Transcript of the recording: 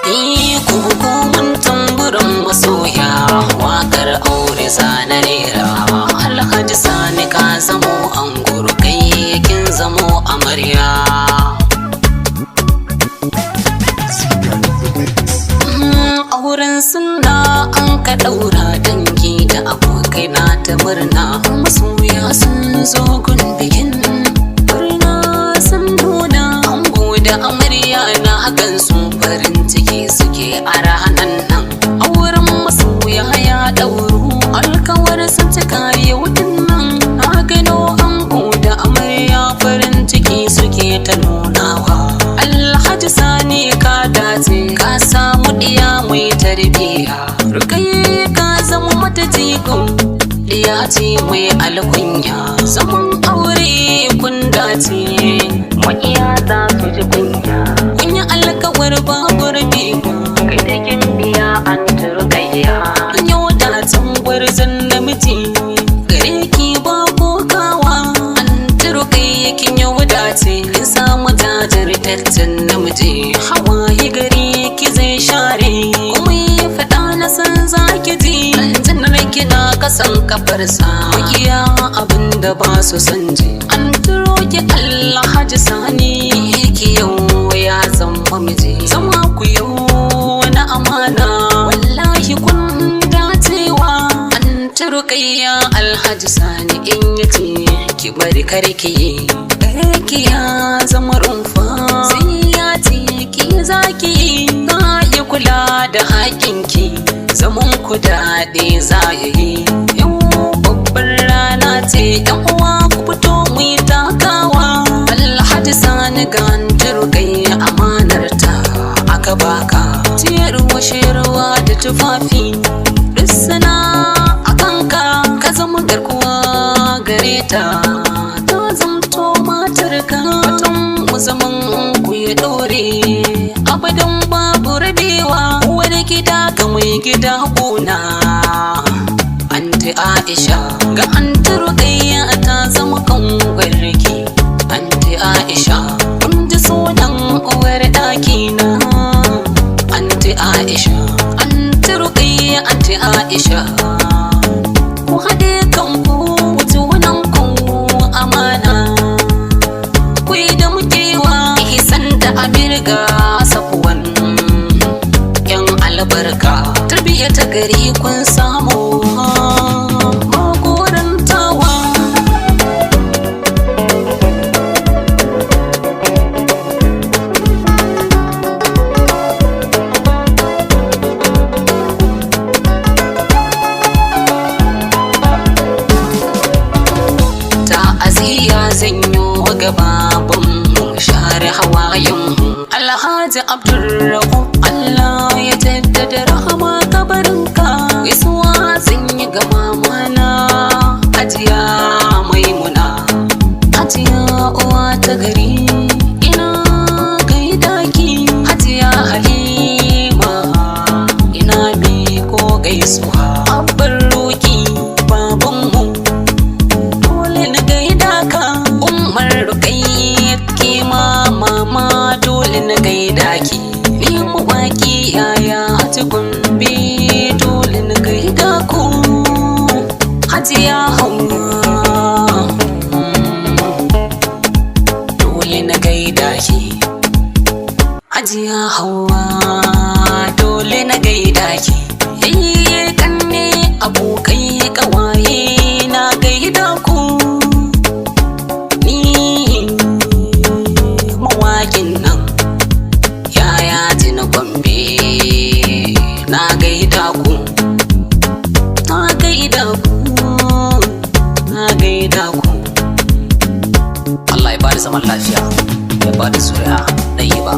Hukuman tamburan masoya wakar aure zana rera. Alhaji Sani ka zamo ango, kai kin zamo amarya. Auren sunna an ka daura, dangi da abokai na ta murna. Masoya sun zo gun bikin murna sun nuna. Ango da amarya na hakan sun farin ciki suke a ranan nan. Auren masoya ya dauru, alkawar sun cika yau dinnan. Na gano ango da amarya farin ciki suke ta nunawa. Alhaji Sani ka dace, ka samu diya mai tarbiya. Rukai ka zama mata jigo, diya ce mai alkunya. Zaman aure kun dace, maƙiya za su ji kunya. Kun yi alkawar babu rabewa, kai da kin biya an turkayya. Yau da tsangwar zan namiji, gare ki ba kokawa. An turkayya kin yau dace, kin samu jajirtaccen namiji. Hawaye gare ki zai share, kuma yi faɗa na san zaki ji. Aljannar kina kasan kafarsa, maƙiya abinda ba su san ji. An turo ki Alhaji Sani, ki yau ya zama miji. Zama ku yau na amana, wallahi kun dacewa. An turo kayya Alhaji Sani in yace ki bari karki, ki ya zama rumfa. Sai ya ce ki zaki, za yi kula da haƙinki. Zaman ku daɗe za ya yi. Yau babbar rana ce, yan uwa ku fito mu yi takawa. Alhaji Sani ga turkayya amanarta aka baka. Ciyarwa shayarwa da tufafi duk sana a kanka. Ka zama garkuwa gare ta, ta zamto matarka. Watan mu zaman ku ya ɗore, abadan babu rabewa. Wani gida ga mai gida gona. Anti Aisha ga anti Rukayya ta zama kanwarki. Anti Aisha kun ji sunan uwar ɗaki na. Anti Aisha, anti Rukayya, anti Aisha, ku haɗe kanku junan ku amana. Kuyi da mukewa ihsan da amirga safuwan yan albarka. Tarbiyya ta gari kun samu magorantawa. Ta'aziyya zanyo gaba ban mu share hawayen. Alhaji Abdulrahman Allah ya jaddada rahama kabarinka. Gaisuwa sun yi ga mamana Hajiya Maimuna, Hajiya uwa ta gari. Ina gaida ki Hajiya Halima, ina miko gaisuwa. Abban Roki babanmu, dole na gaida ka. Umar Rukayya ke mama, dole na gaida ki. Ni mawaki yaya Haji Gombe, dole na gaida ku. Hajiya Hauwa, dole na gaida ki. Hajiya Hauwa, dole na gaida ki. Yayye kanne abokai kawaye na gaida ku. Ni mawakin nan yaya na Gombe, na gaida ku. Na gaida ku, na gaida ku. Allah ya bada zaman lafiya, ya bada zuri'a ɗaya ba.